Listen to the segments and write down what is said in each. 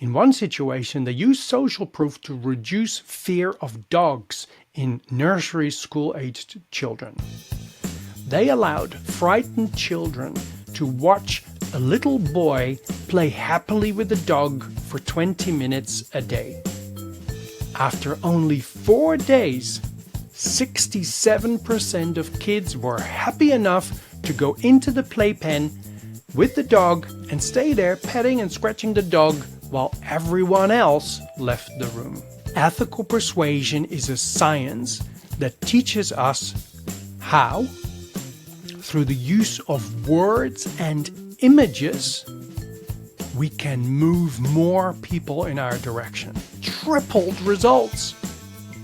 In one situation, they used social proof to reduce fear of dogs in nursery school-aged children. They allowed frightened children to watch a little boy play happily with a dog for 20 minutes a day. After only 4 days, 67% of kids were happy enough to go into the playpen with the dog and stay there petting and scratching the dog while everyone else left the room. Ethical persuasion is a science that teaches us how, through the use of words and images, we can move more people in our direction. Tripled results!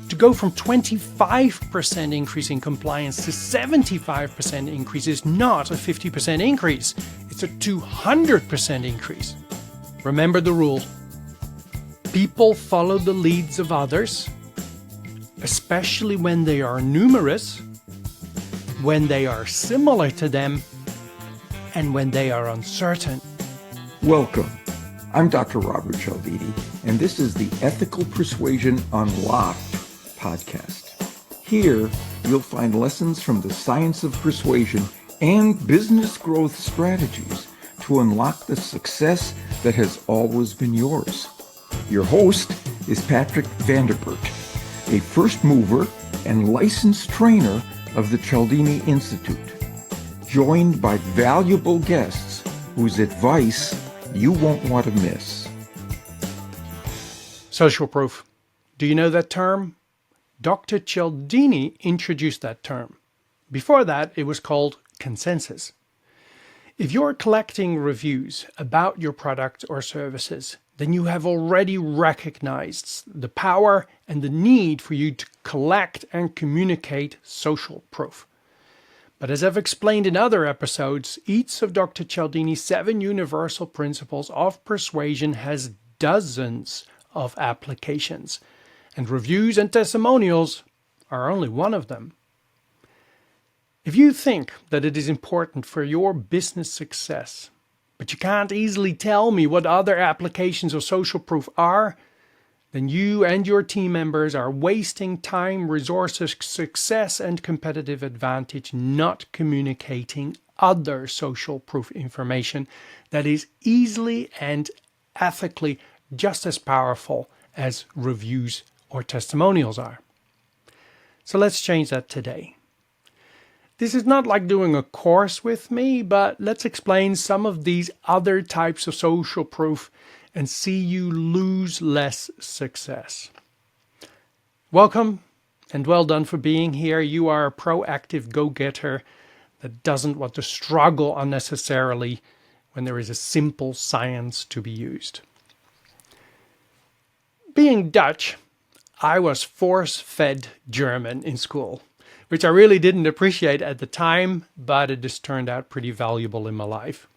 To go from 25% increase in compliance to 75% increase is not a 50% increase. It's a 200% increase. Remember the rule. People follow the leads of others, especially when they are numerous, when they are similar to them, and when they are uncertain. Welcome. I'm Dr. Robert Cialdini, and this is the Ethical Persuasion Unlocked podcast. Here, you'll find lessons from the science of persuasion and business growth strategies to unlock the success that has always been yours. Your host is Patrick Vanderburg, a first mover and licensed trainer of the Cialdini Institute, joined by valuable guests whose advice you won't want to miss. Social proof. Do you know that term? Dr. Cialdini introduced that term. Before that, it was called consensus. If you're collecting reviews about your product or services, then you have already recognized the power and the need for you to collect and communicate social proof. But as I've explained in other episodes, each of Dr. Cialdini's 7 universal principles of persuasion has dozens of applications, and reviews and testimonials are only one of them. If you think that it is important for your business success, but you can't easily tell me what other applications of social proof are, then you and your team members are wasting time, resources, success, and competitive advantage not communicating other social proof information that is easily and ethically just as powerful as reviews or testimonials are. So let's change that today. This is not like doing a course with me, but let's explain some of these other types of social proof and see you lose less success. Welcome and well done for being here. You are a proactive go-getter that doesn't want to struggle unnecessarily when there is a simple science to be used. Being Dutch, I was force-fed German in school, which I really didn't appreciate at the time, but it has turned out pretty valuable in my life.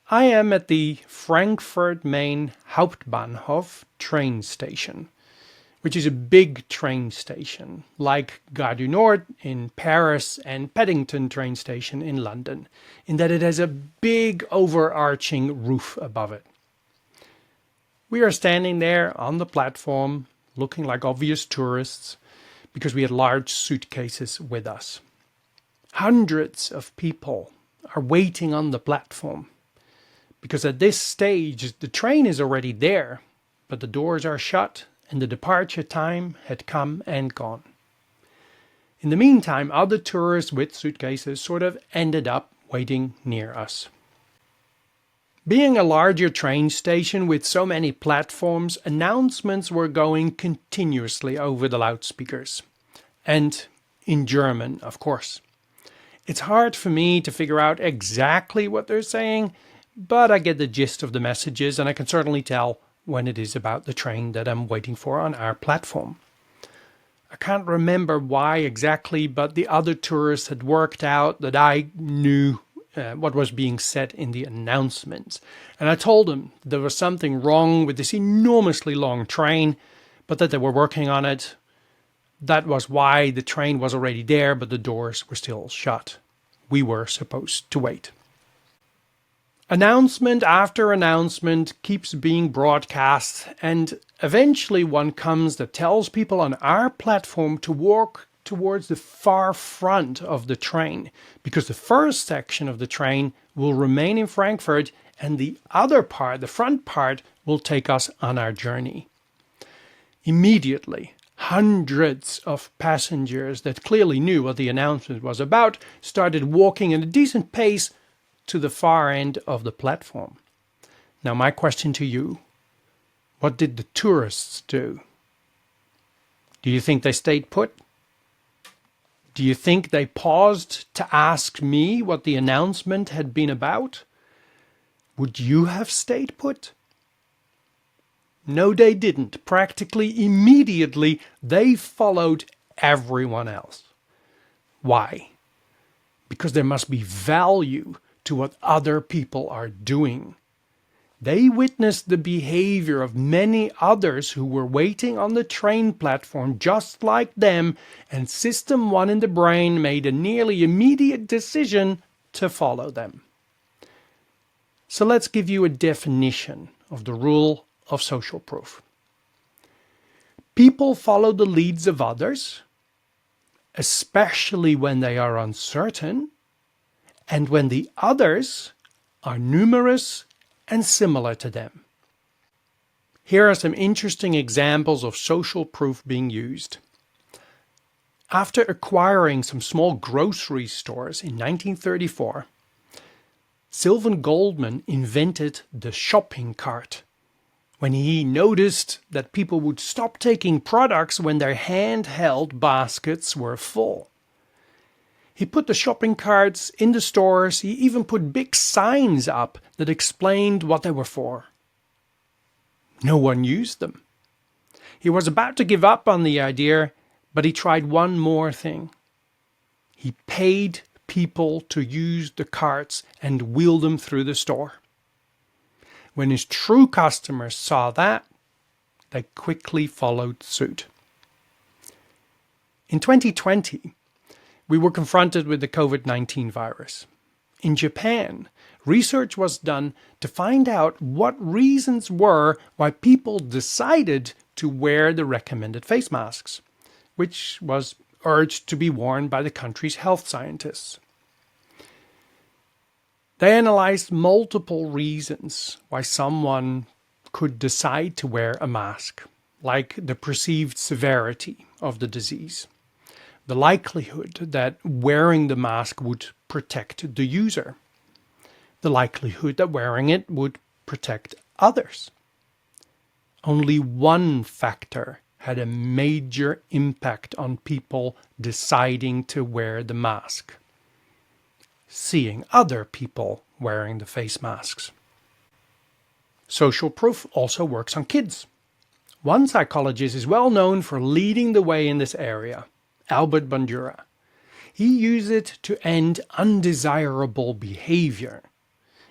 I am at the Frankfurt Main Hauptbahnhof train station, which is a big train station, like Gare du Nord in Paris and Paddington train station in London, in that it has a big overarching roof above it. We are standing there on the platform, looking like obvious tourists, because we had large suitcases with us. Hundreds of people are waiting on the platform, because at this stage the train is already there, but the doors are shut and the departure time had come and gone. In the meantime, other tourists with suitcases sort of ended up waiting near us. Being a larger train station with so many platforms, announcements were going continuously over the loudspeakers. And in German, of course. It's hard for me to figure out exactly what they're saying, but I get the gist of the messages and I can certainly tell when it is about the train that I'm waiting for on our platform. I can't remember why exactly, but the other tourists had worked out that I knew what was being said in the announcements. And I told them there was something wrong with this enormously long train, but that they were working on it. That was why the train was already there, but the doors were still shut. We were supposed to wait. Announcement after announcement keeps being broadcast, and eventually one comes that tells people on our platform to walk towards the far front of the train, because the first section of the train will remain in Frankfurt and the other part, the front part, will take us on our journey. Immediately, hundreds of passengers that clearly knew what the announcement was about started walking at a decent pace to the far end of the platform. Now, my question to you, what did the tourists do? Do you think they stayed put? Do you think they paused to ask me what the announcement had been about? Would you have stayed put? No, they didn't. Practically immediately, they followed everyone else. Why? Because there must be value to what other people are doing. They witnessed the behavior of many others who were waiting on the train platform just like them, and System 1 in the brain made a nearly immediate decision to follow them. So let's give you a definition of the rule of social proof. People follow the leads of others, especially when they are uncertain, and when the others are numerous and similar to them. Here are some interesting examples of social proof being used. After acquiring some small grocery stores in 1934, Sylvan Goldman invented the shopping cart when he noticed that people would stop taking products when their handheld baskets were full. He put the shopping carts in the stores. He even put big signs up that explained what they were for. No one used them. He was about to give up on the idea, but he tried one more thing. He paid people to use the carts and wheel them through the store. When his true customers saw that, they quickly followed suit. In 2020, we were confronted with the COVID-19 virus. In Japan, research was done to find out what reasons were why people decided to wear the recommended face masks, which was urged to be worn by the country's health scientists. They analyzed multiple reasons why someone could decide to wear a mask, like the perceived severity of the disease, the likelihood that wearing the mask would protect the user, the likelihood that wearing it would protect others. Only one factor had a major impact on people deciding to wear the mask: seeing other people wearing the face masks. Social proof also works on kids. One psychologist is well known for leading the way in this area, Albert Bandura. He used it to end undesirable behavior.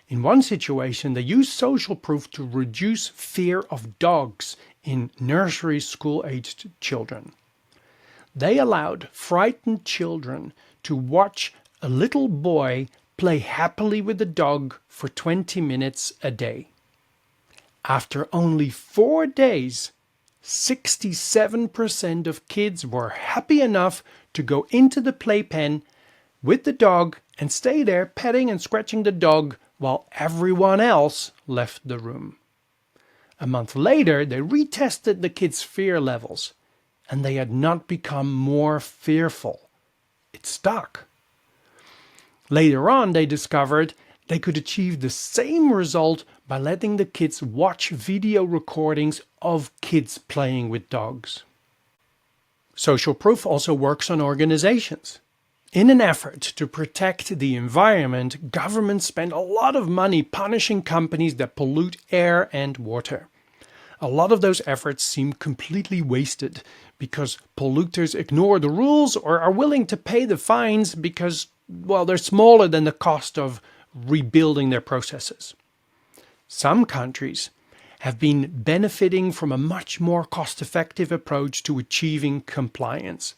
In one situation, they used social proof to reduce fear of dogs in nursery school-aged children. They allowed frightened children to watch a little boy play happily with the dog for 20 minutes a day. After only 4 days, 67% of kids were happy enough to go into the playpen with the dog and stay there petting and scratching the dog while everyone else left the room. A month later, they retested the kids' fear levels, and they had not become more fearful. It stuck. Later on, they discovered they could achieve the same result by letting the kids watch video recordings of kids playing with dogs. Social proof also works on organizations. In an effort to protect the environment, governments spend a lot of money punishing companies that pollute air and water. A lot of those efforts seem completely wasted because polluters ignore the rules or are willing to pay the fines because, well, they're smaller than the cost of rebuilding their processes. Some countries have been benefiting from a much more cost-effective approach to achieving compliance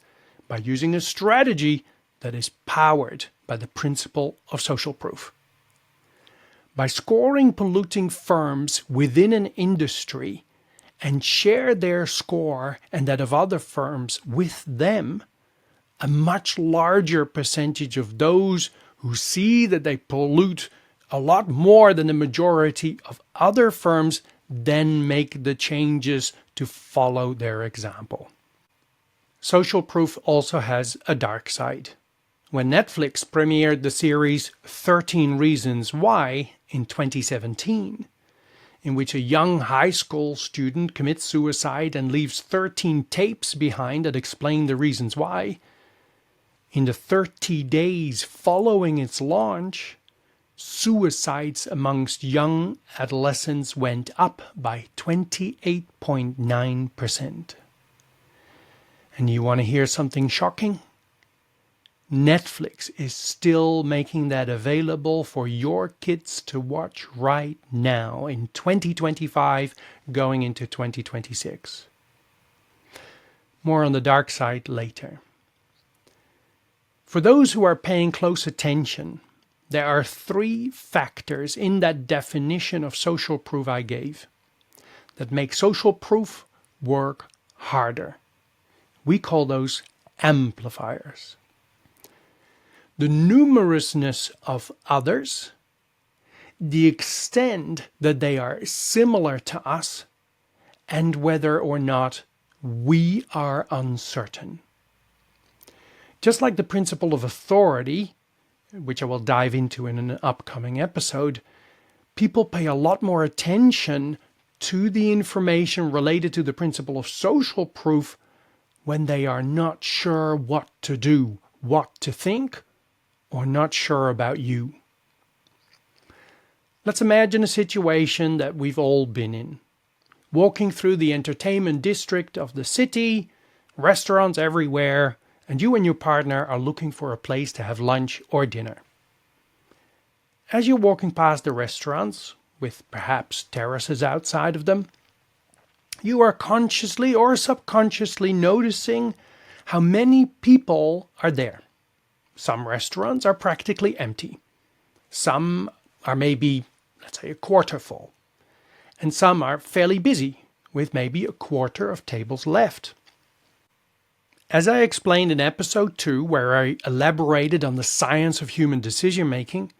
by using a strategy that is powered by the principle of social proof. by scoring polluting firms within an industry and share their score and that of other firms with them, a much larger percentage of those who see that they pollute a lot more than the majority of other firms then make the changes to follow their example. Social proof also has a dark side. When Netflix premiered the series 13 Reasons Why in 2017, in which a young high school student commits suicide and leaves 13 tapes behind that explain the reasons why, in the 30 days following its launch, suicides amongst young adolescents went up by 28.9%. And you want to hear something shocking? Netflix is still making that available for your kids to watch right now in 2025, going into 2026. More on the dark side later. For those who are paying close attention, there are 3 factors in that definition of social proof I gave that make social proof work harder. We call those amplifiers. The numerousness of others, the extent that they are similar to us, and whether or not we are uncertain. Just like the principle of authority, which I will dive into in an upcoming episode, people pay a lot more attention to the information related to the principle of social proof when they are not sure what to do, what to think, or not sure about you. Let's imagine a situation that we've all been in. Walking through the entertainment district of the city, restaurants everywhere, and you and your partner are looking for a place to have lunch or dinner. As you're walking past the restaurants, with perhaps terraces outside of them, you are consciously or subconsciously noticing how many people are there. Some restaurants are practically empty. Some are maybe, let's say, a quarter full. And some are fairly busy, with maybe a quarter of tables left. As I explained in episode 2, where I elaborated on the science of human decision-making,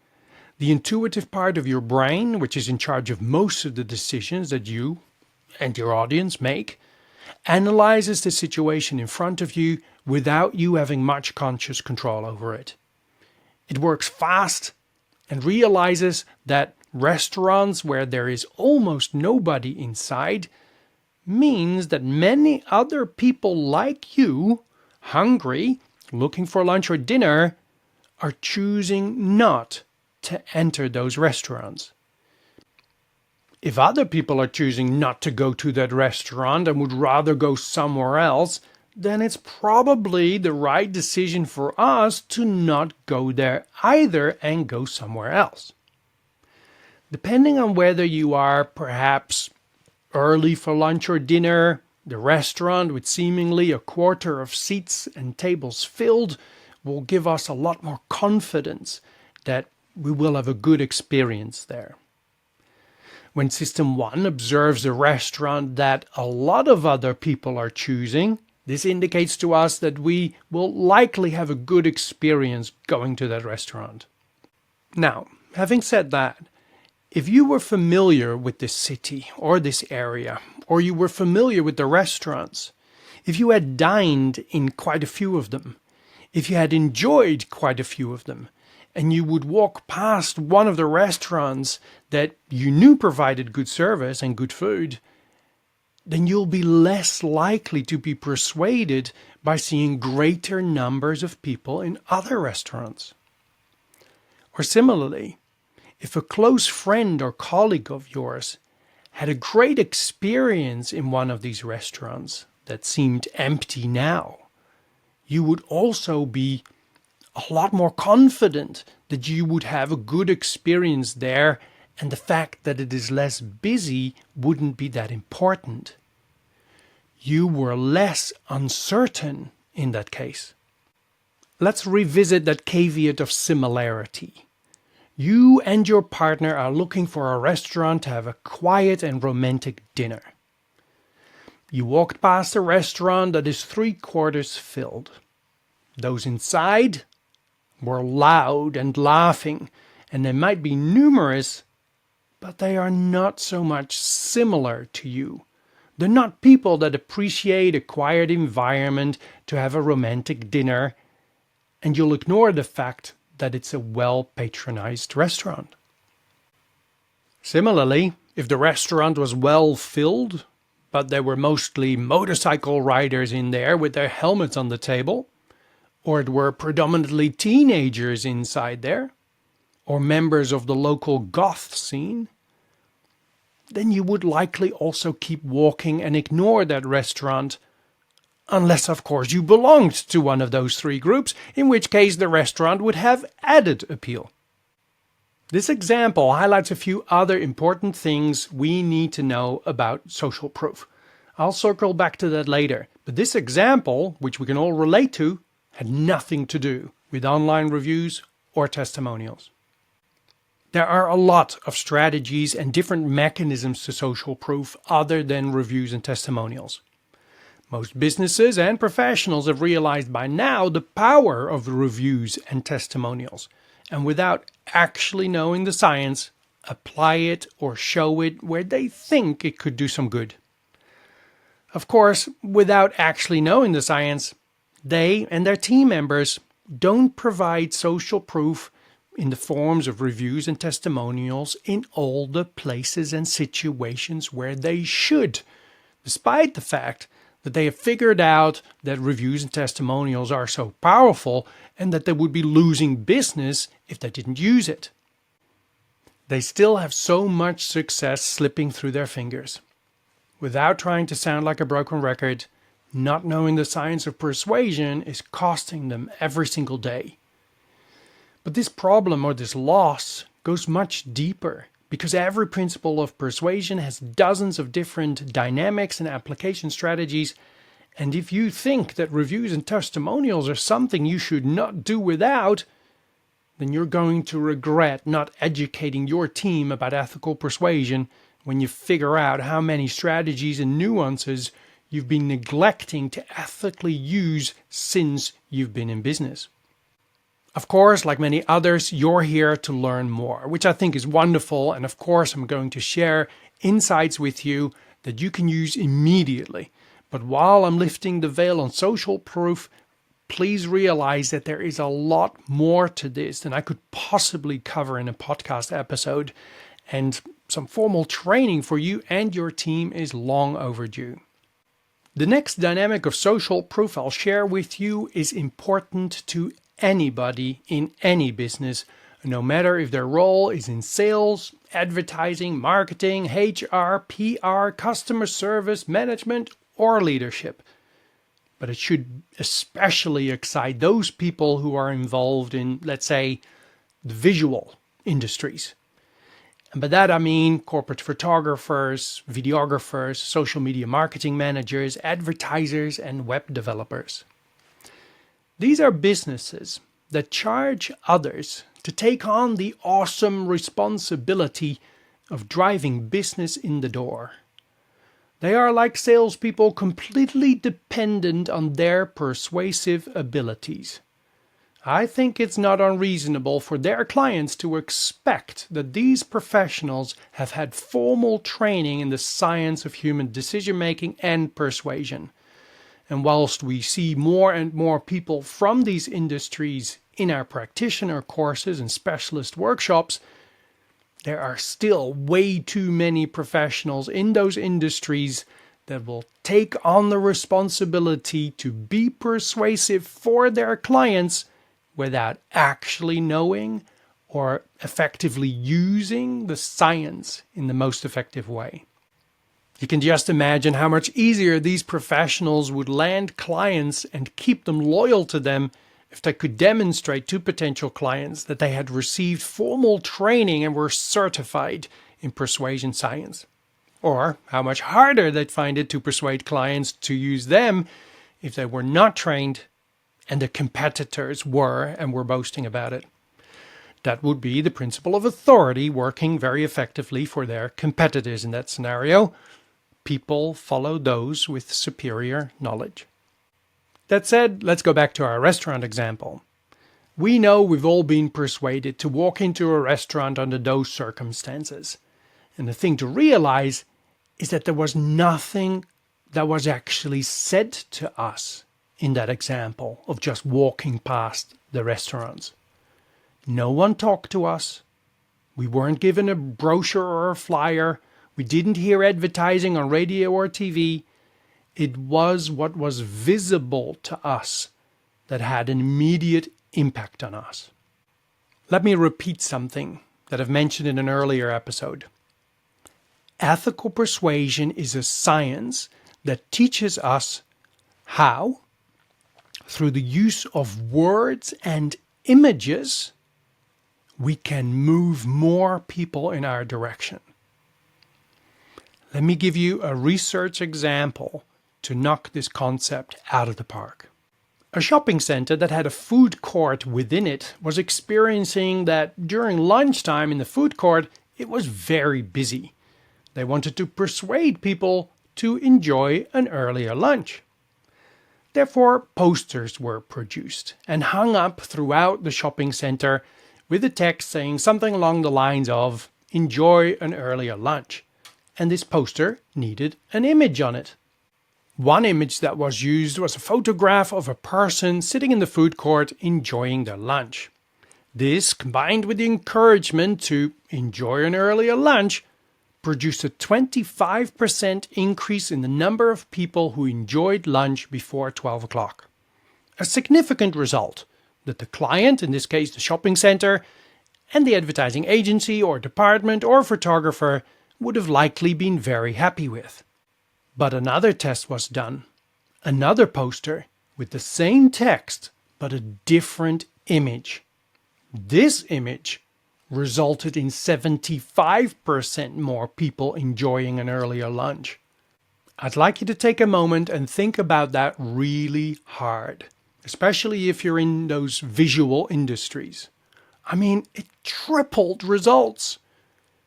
the intuitive part of your brain, which is in charge of most of the decisions that you and your audience make, analyzes the situation in front of you without you having much conscious control over it. It works fast and realizes that restaurants where there is almost nobody inside means that many other people like you, hungry, looking for lunch or dinner, are choosing not to enter those restaurants. If other people are choosing not to go to that restaurant and would rather go somewhere else, then it's probably the right decision for us to not go there either and go somewhere else. Depending on whether you are perhaps early for lunch or dinner, the restaurant with seemingly a quarter of seats and tables filled will give us a lot more confidence that we will have a good experience there. When System 1 observes a restaurant that a lot of other people are choosing, this indicates to us that we will likely have a good experience going to that restaurant. Now, having said that, if you were familiar with this city or this area, or you were familiar with the restaurants, if you had dined in quite a few of them, if you had enjoyed quite a few of them, and you would walk past one of the restaurants that you knew provided good service and good food, then you'll be less likely to be persuaded by seeing greater numbers of people in other restaurants. Or similarly, if a close friend or colleague of yours had a great experience in one of these restaurants that seemed empty now, you would also be a lot more confident that you would have a good experience there, and the fact that it is less busy wouldn't be that important. You were less uncertain in that case. Let's revisit that caveat of similarity. You and your partner are looking for a restaurant to have a quiet and romantic dinner. You walked past a restaurant that is 3/4 filled. Those inside were loud and laughing, and they might be numerous, but they are not so much similar to you. They're not people that appreciate a quiet environment to have a romantic dinner, and you'll ignore the fact that it's a well-patronized restaurant. Similarly, if the restaurant was well filled, but there were mostly motorcycle riders in there with their helmets on the table, or it were predominantly teenagers inside there, or members of the local goth scene, then you would likely also keep walking and ignore that restaurant, unless of course you belonged to one of those three groups, in which case the restaurant would have added appeal. This example highlights a few other important things we need to know about social proof. I'll circle back to that later, but this example, which we can all relate to, had nothing to do with online reviews or testimonials. There are a lot of strategies and different mechanisms to social proof other than reviews and testimonials. Most businesses and professionals have realized by now the power of reviews and testimonials, and without actually knowing the science, apply it or show it where they think it could do some good. Of course, without actually knowing the science, they and their team members don't provide social proof in the forms of reviews and testimonials in all the places and situations where they should, despite the fact that they have figured out that reviews and testimonials are so powerful and that they would be losing business if they didn't use it. They still have so much success slipping through their fingers. Without trying to sound like a broken record, not knowing the science of persuasion is costing them every single day. But this problem or this loss goes much deeper because every principle of persuasion has dozens of different dynamics and application strategies. And if you think that reviews and testimonials are something you should not do without, then you're going to regret not educating your team about ethical persuasion when you figure out how many strategies and nuances you've been neglecting to ethically use since you've been in business. Of course, like many others, you're here to learn more, which I think is wonderful. And of course, I'm going to share insights with you that you can use immediately. But while I'm lifting the veil on social proof, please realize that there is a lot more to this than I could possibly cover in a podcast episode. And some formal training for you and your team is long overdue. The next dynamic of social proof I'll share with you is important to anybody in any business, no matter if their role is in sales, advertising, marketing, HR, PR, customer service, management, or leadership. But it should especially excite those people who are involved in, let's say, the visual industries. And by that I mean corporate photographers, videographers, social media marketing managers, advertisers, and web developers. These are businesses that charge others to take on the awesome responsibility of driving business in the door. They are like salespeople completely dependent on their persuasive abilities. I think it's not unreasonable for their clients to expect that these professionals have had formal training in the science of human decision-making and persuasion. And whilst we see more and more people from these industries in our practitioner courses and specialist workshops, there are still way too many professionals in those industries that will take on the responsibility to be persuasive for their clients without actually knowing or effectively using the science in the most effective way. You can just imagine how much easier these professionals would land clients and keep them loyal to them if they could demonstrate to potential clients that they had received formal training and were certified in persuasion science. Or how much harder they'd find it to persuade clients to use them if they were not trained and the competitors were and were boasting about it. That would be the principle of authority working very effectively for their competitors in that scenario. People follow those with superior knowledge. That said, let's go back to our restaurant example. We know we've all been persuaded to walk into a restaurant under those circumstances. And the thing to realize is that there was nothing that was actually said to us in that example of just walking past the restaurants. No one talked to us. We weren't given a brochure or a flyer. We didn't hear advertising on radio or TV. It was what was visible to us that had an immediate impact on us. Let me repeat something that I've mentioned in an earlier episode. Ethical persuasion is a science that teaches us how, through the use of words and images, we can move more people in our direction. Let me give you a research example to knock this concept out of the park. A shopping center that had a food court within it was experiencing that during lunchtime in the food court, it was very busy. They wanted to persuade people to enjoy an earlier lunch. Therefore, posters were produced and hung up throughout the shopping center with a text saying something along the lines of, "Enjoy an earlier lunch." And this poster needed an image on it. One image that was used was a photograph of a person sitting in the food court enjoying their lunch. This, combined with the encouragement to enjoy an earlier lunch, produced a 25% increase in the number of people who enjoyed lunch before 12 o'clock. A significant result that the client, in this case the shopping center, and the advertising agency or department or photographer would have likely been very happy with. But another test was done. Another poster with the same text but a different image. This image resulted in 75% more people enjoying an earlier lunch. I'd like you to take a moment and think about that really hard, especially if you're in those visual industries. I mean, it tripled results.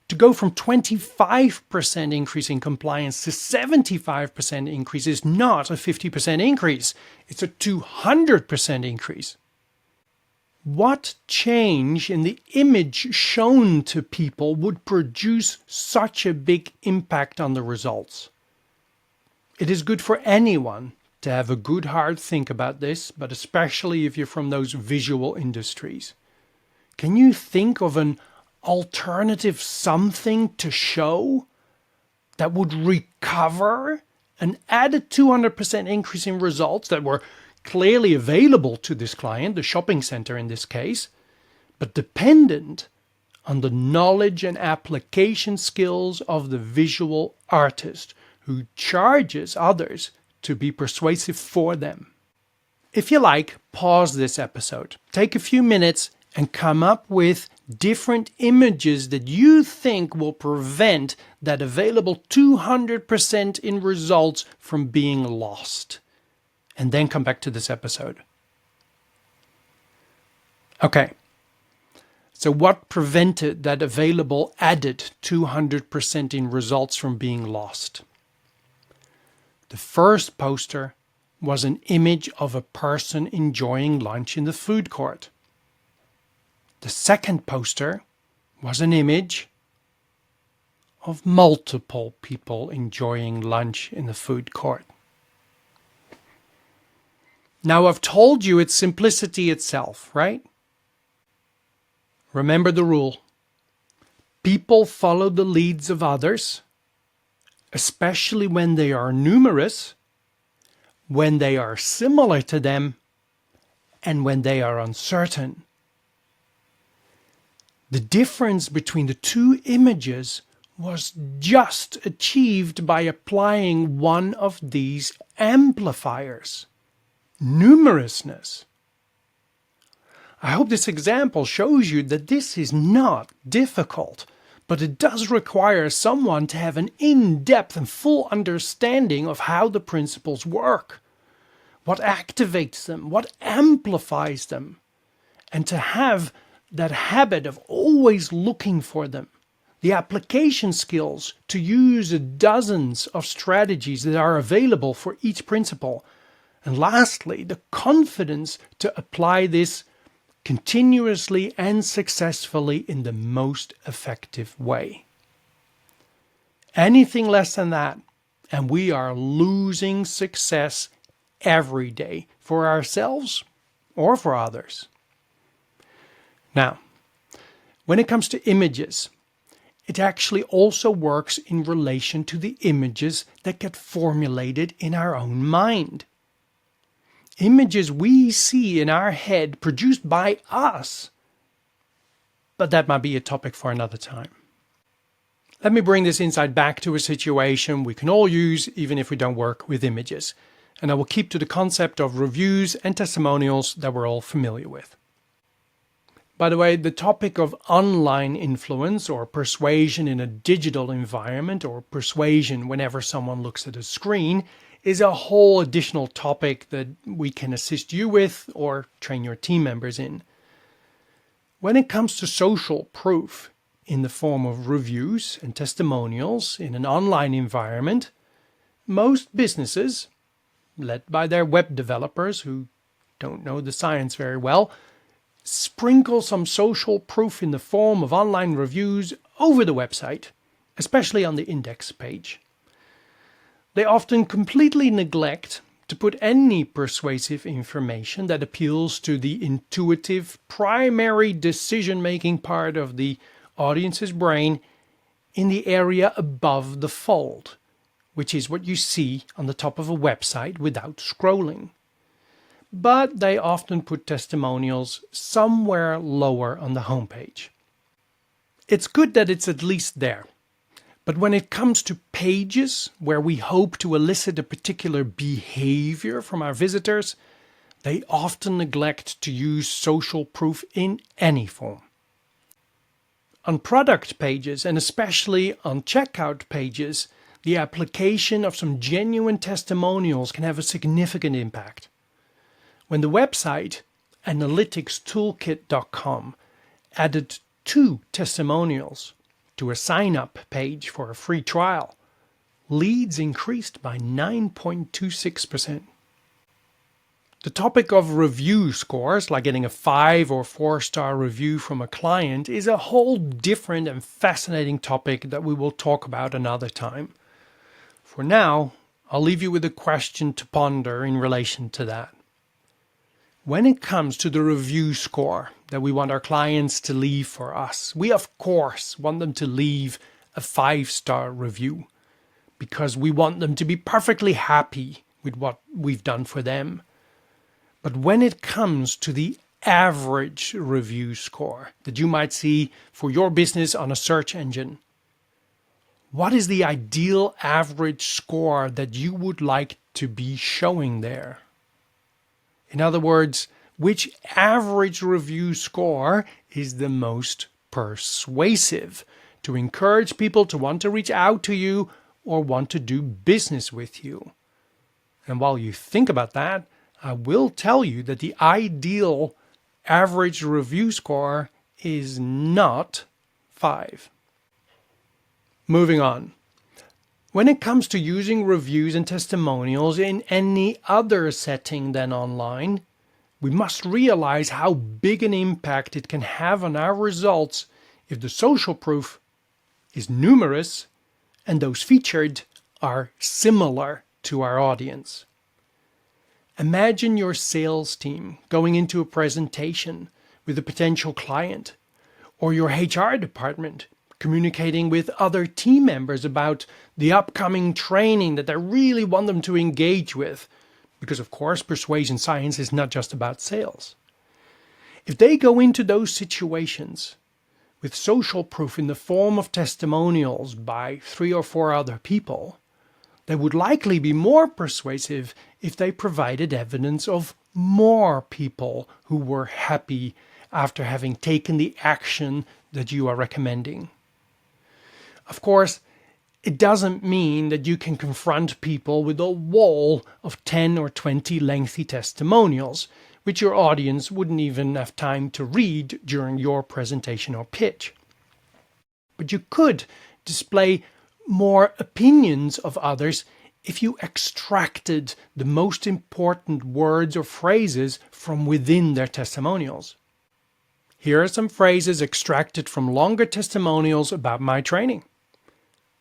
To go from 25% increase in compliance to 75% increase is not a 50% increase. It's a 200% increase. What change in the image shown to people would produce such a big impact on the results? It is good for anyone to have a good hard think about this, but especially if you're from those visual industries. Can you think of an alternative something to show that would recover an added 200% increase in results that were clearly available to this client, the shopping center in this case, but dependent on the knowledge and application skills of the visual artist who charges others to be persuasive for them? If you like, pause this episode, take a few minutes and come up with different images that you think will prevent that available 200% in results from being lost. And then come back to this episode. Okay, so what prevented that available added 200% in results from being lost? The first poster was an image of a person enjoying lunch in the food court. The second poster was an image of multiple people enjoying lunch in the food court. Now, I've told you it's simplicity itself, right? Remember the rule. People follow the leads of others, especially when they are numerous, when they are similar to them, and when they are uncertain. The difference between the two images was just achieved by applying one of these amplifiers, numerousness. I hope this example shows you that this is not difficult, but it does require someone to have an in-depth and full understanding of how the principles work, what activates them, what amplifies them, and to have that habit of always looking for them, the application skills to use the dozens of strategies that are available for each principle, and lastly, the confidence to apply this continuously and successfully in the most effective way. Anything less than that, and we are losing success every day for ourselves or for others. Now, when it comes to images, it actually also works in relation to the images that get formulated in our own mind. Images we see in our head produced by us. But that might be a topic for another time. Let me bring this insight back to a situation we can all use even if we don't work with images. And I will keep to the concept of reviews and testimonials that we're all familiar with. By the way, the topic of online influence or persuasion in a digital environment or persuasion whenever someone looks at a screen is a whole additional topic that we can assist you with or train your team members in. When it comes to social proof in the form of reviews and testimonials in an online environment, most businesses, led by their web developers who don't know the science very well, sprinkle some social proof in the form of online reviews over the website, especially on the index page. They often completely neglect to put any persuasive information that appeals to the intuitive, primary decision-making part of the audience's brain in the area above the fold, which is what you see on the top of a website without scrolling. But they often put testimonials somewhere lower on the homepage. It's good that it's at least there. But when it comes to pages where we hope to elicit a particular behavior from our visitors, they often neglect to use social proof in any form. On product pages, and especially on checkout pages, the application of some genuine testimonials can have a significant impact. When the website analyticstoolkit.com added 2 testimonials to a sign-up page for a free trial, leads increased by 9.26%. The topic of review scores, like getting a 5 or 4-star review from a client, is a whole different and fascinating topic that we will talk about another time. For now, I'll leave you with a question to ponder in relation to that. When it comes to the review score that we want our clients to leave for us, we of course want them to leave a 5-star review because we want them to be perfectly happy with what we've done for them. But when it comes to the average review score that you might see for your business on a search engine, what is the ideal average score that you would like to be showing there? In other words, which average review score is the most persuasive to encourage people to want to reach out to you or want to do business with you? And while you think about that, I will tell you that the ideal average review score is not 5. Moving on. When it comes to using reviews and testimonials in any other setting than online, we must realize how big an impact it can have on our results if the social proof is numerous and those featured are similar to our audience. Imagine your sales team going into a presentation with a potential client, or your HR department communicating with other team members about the upcoming training that they really want them to engage with, because of course persuasion science is not just about sales. If they go into those situations with social proof in the form of testimonials by 3 or 4 other people, they would likely be more persuasive if they provided evidence of more people who were happy after having taken the action that you are recommending. Of course, it doesn't mean that you can confront people with a wall of 10 or 20 lengthy testimonials, which your audience wouldn't even have time to read during your presentation or pitch. But you could display more opinions of others if you extracted the most important words or phrases from within their testimonials. Here are some phrases extracted from longer testimonials about my training.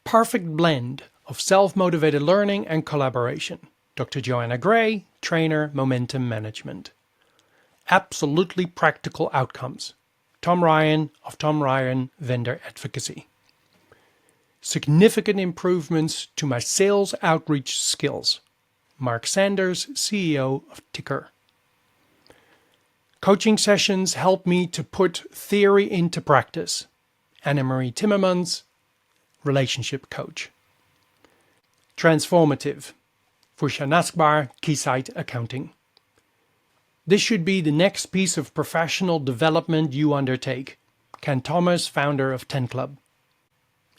Perfect blend of self-motivated learning and collaboration. Dr. Joanna Gray, trainer, momentum management. Absolutely practical outcomes. Tom Ryan of Tom Ryan Vendor Advocacy. Significant improvements to my sales outreach skills. Mark Sanders, CEO of Ticker. Coaching sessions help me to put theory into practice. Anna-Marie Timmermans, relationship coach. Transformative. Fusha Naskbar, Keysight Accounting. This should be the next piece of professional development you undertake. Ken Thomas, founder of 10 Club.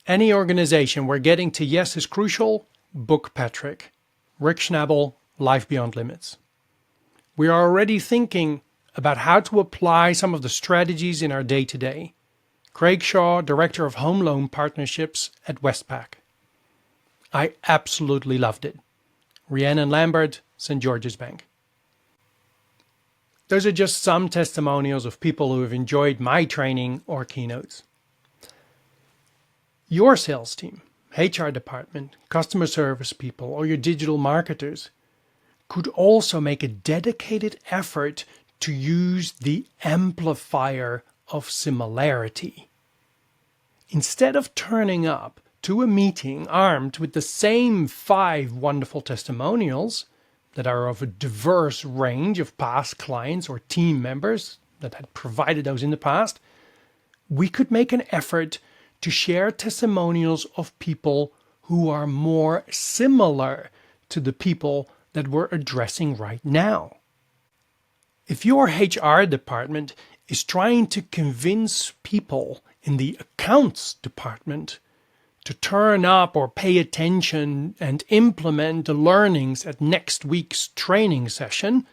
Any organization where getting to yes is crucial, book Patrick. Rick Schnabel, Life Beyond Limits. We are already thinking about how to apply some of the strategies in our day-to-day. Craig Shaw, Director of Home Loan Partnerships at Westpac. I absolutely loved it. Rhiannon Lambert, St. George's Bank. Those are just some testimonials of people who have enjoyed my training or keynotes. Your sales team, HR department, customer service people, or your digital marketers could also make a dedicated effort to use the amplifier of similarity. Instead of turning up to a meeting armed with the same 5 wonderful testimonials that are of a diverse range of past clients or team members that had provided those in the past, we could make an effort to share testimonials of people who are more similar to the people that we're addressing right now. If your HR department is trying to convince people in the accounts department to turn up or pay attention and implement the learnings at next week's training session,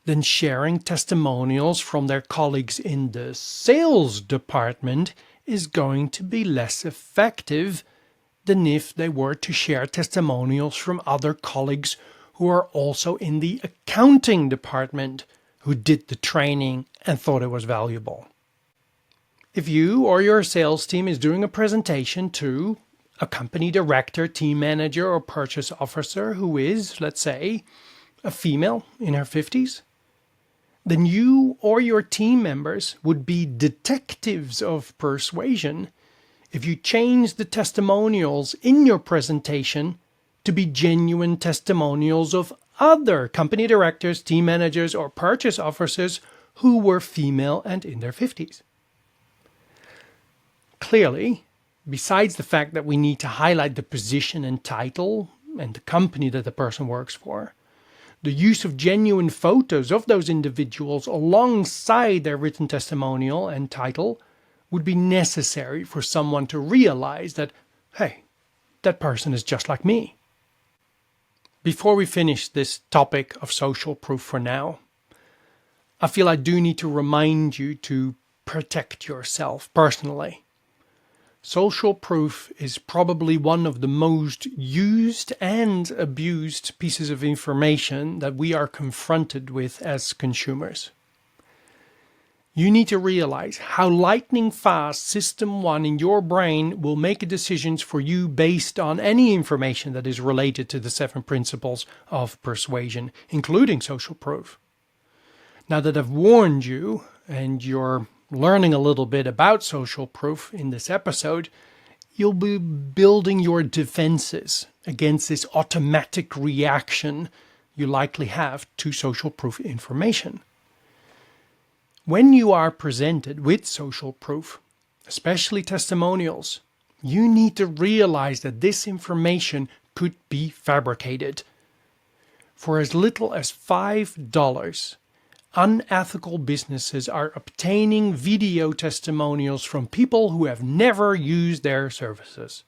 then sharing testimonials from their colleagues in the sales department is going to be less effective than if they were to share testimonials from other colleagues who are also in the accounting department who did the training and thought it was valuable. If you or your sales team is doing a presentation to a company director, team manager, or purchase officer who is, let's say, a female in her 50s, then you or your team members would be detectives of persuasion if you change the testimonials in your presentation to be genuine testimonials of other company directors, team managers, or purchase officers who were female and in their 50s. Clearly, besides the fact that we need to highlight the position and title and the company that the person works for, the use of genuine photos of those individuals alongside their written testimonial and title would be necessary for someone to realize that, hey, that person is just like me. Before we finish this topic of social proof for now, I feel I do need to remind you to protect yourself personally. Social proof is probably one of the most used and abused pieces of information that we are confronted with as consumers. You need to realize how lightning fast System 1 in your brain will make decisions for you based on any information that is related to the 7 principles of persuasion, including social proof. Now that I've warned you, and you're learning a little bit about social proof in this episode, you'll be building your defenses against this automatic reaction you likely have to social proof information. When you are presented with social proof, especially testimonials, you need to realize that this information could be fabricated. For as little as $5, unethical businesses are obtaining video testimonials from people who have never used their services.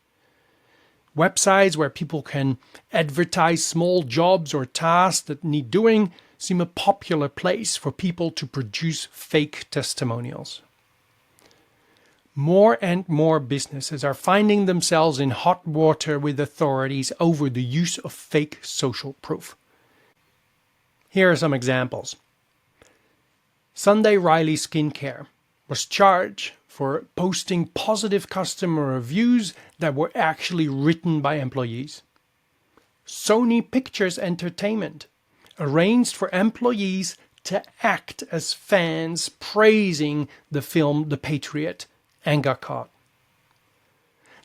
Websites where people can advertise small jobs or tasks that need doing seem a popular place for people to produce fake testimonials. More and more businesses are finding themselves in hot water with authorities over the use of fake social proof. Here are some examples. Sunday Riley Skincare was charged for posting positive customer reviews that were actually written by employees. Sony Pictures Entertainment arranged for employees to act as fans praising the film The Patriot and got caught.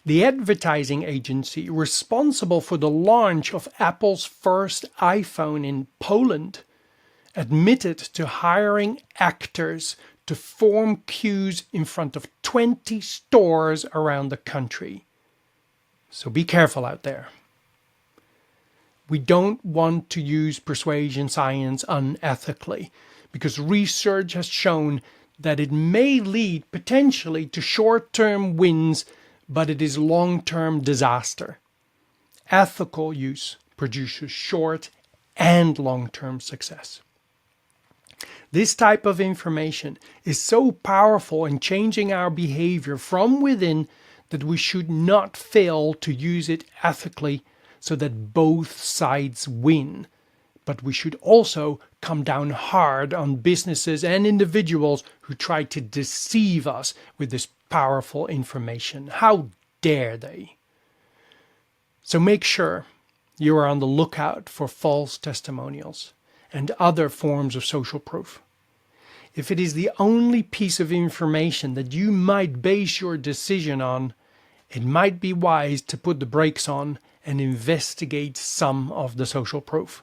The advertising agency responsible for the launch of Apple's first iPhone in Poland admitted to hiring actors to form queues in front of 20 stores around the country. So be careful out there. We don't want to use persuasion science unethically, because research has shown that it may lead potentially to short-term wins, but it is long-term disaster. Ethical use produces short and long-term success. This type of information is so powerful in changing our behavior from within that we should not fail to use it ethically so that both sides win. But we should also come down hard on businesses and individuals who try to deceive us with this powerful information. How dare they? So make sure you are on the lookout for false testimonials and other forms of social proof. If it is the only piece of information that you might base your decision on, it might be wise to put the brakes on and investigate some of the social proof.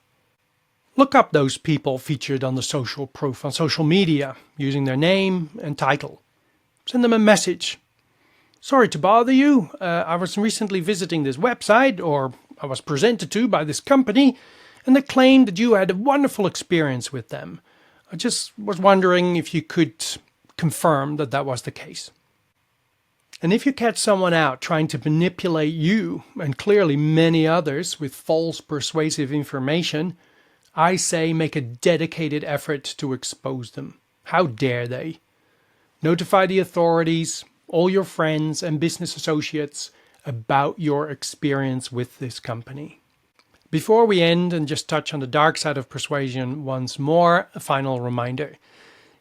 Look up those people featured on the social proof on social media using their name and title. Send them a message. Sorry to bother you. I was recently visiting this website, or I was presented to by this company, and they claimed that you had a wonderful experience with them. I just was wondering if you could confirm that that was the case. And if you catch someone out trying to manipulate you, and clearly many others, with false persuasive information, I say make a dedicated effort to expose them. How dare they? Notify the authorities, all your friends and business associates about your experience with this company. Before we end and just touch on the dark side of persuasion once more, a final reminder.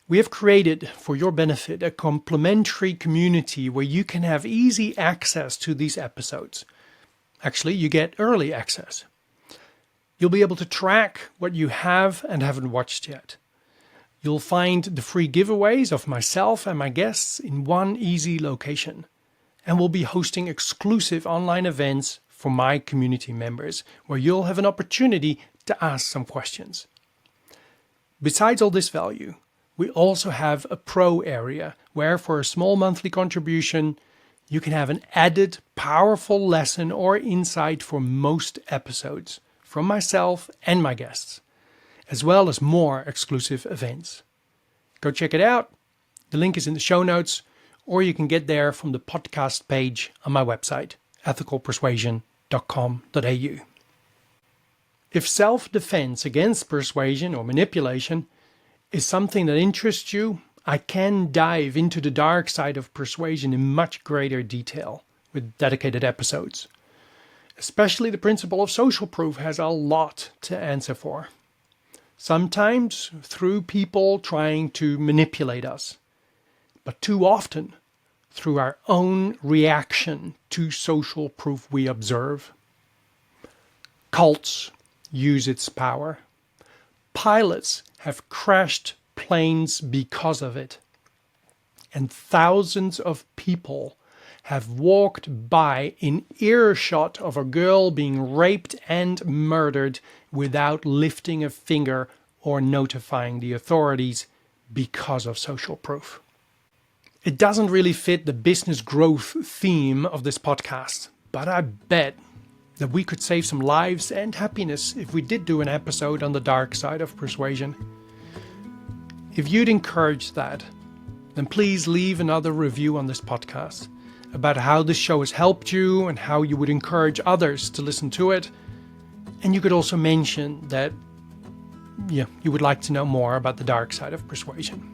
We have created, for your benefit, a complimentary community where you can have easy access to these episodes. Actually, you get early access. You'll be able to track what you have and haven't watched yet. You'll find the free giveaways of myself and my guests in one easy location. And we'll be hosting exclusive online events for my community members, where you'll have an opportunity to ask some questions. Besides all this value, we also have a pro area where, for a small monthly contribution, you can have an added powerful lesson or insight for most episodes from myself and my guests, as well as more exclusive events. Go check it out. The link is in the show notes, or you can get there from the podcast page on my website, ethicalpersuasion.com.au. If self-defense against persuasion or manipulation is something that interests you, I can dive into the dark side of persuasion in much greater detail with dedicated episodes. Especially the principle of social proof has a lot to answer for. Sometimes through people trying to manipulate us, but too often through our own reaction to social proof we observe. Cults use its power. Pilots have crashed planes because of it. And thousands of people have walked by in earshot of a girl being raped and murdered without lifting a finger or notifying the authorities because of social proof. It doesn't really fit the business growth theme of this podcast, but I bet that we could save some lives and happiness if we did do an episode on the dark side of persuasion. If you'd encourage that, then please leave another review on this podcast about how this show has helped you and how you would encourage others to listen to it. And you could also mention that you would like to know more about the dark side of persuasion.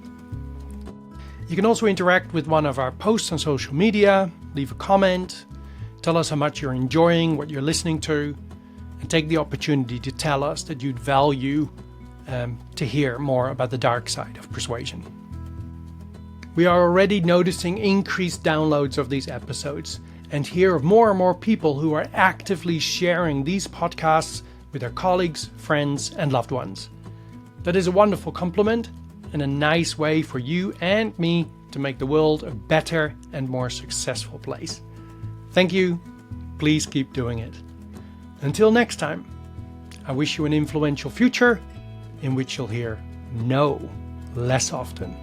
You can also interact with one of our posts on social media, leave a comment, tell us how much you're enjoying what you're listening to, and take the opportunity to tell us that you'd value to hear more about the dark side of persuasion. We are already noticing increased downloads of these episodes and hear of more and more people who are actively sharing these podcasts with their colleagues, friends, and loved ones. That is a wonderful compliment and a nice way for you and me to make the world a better and more successful place. Thank you. Please keep doing it. Until next time, I wish you an influential future in which you'll hear no less often.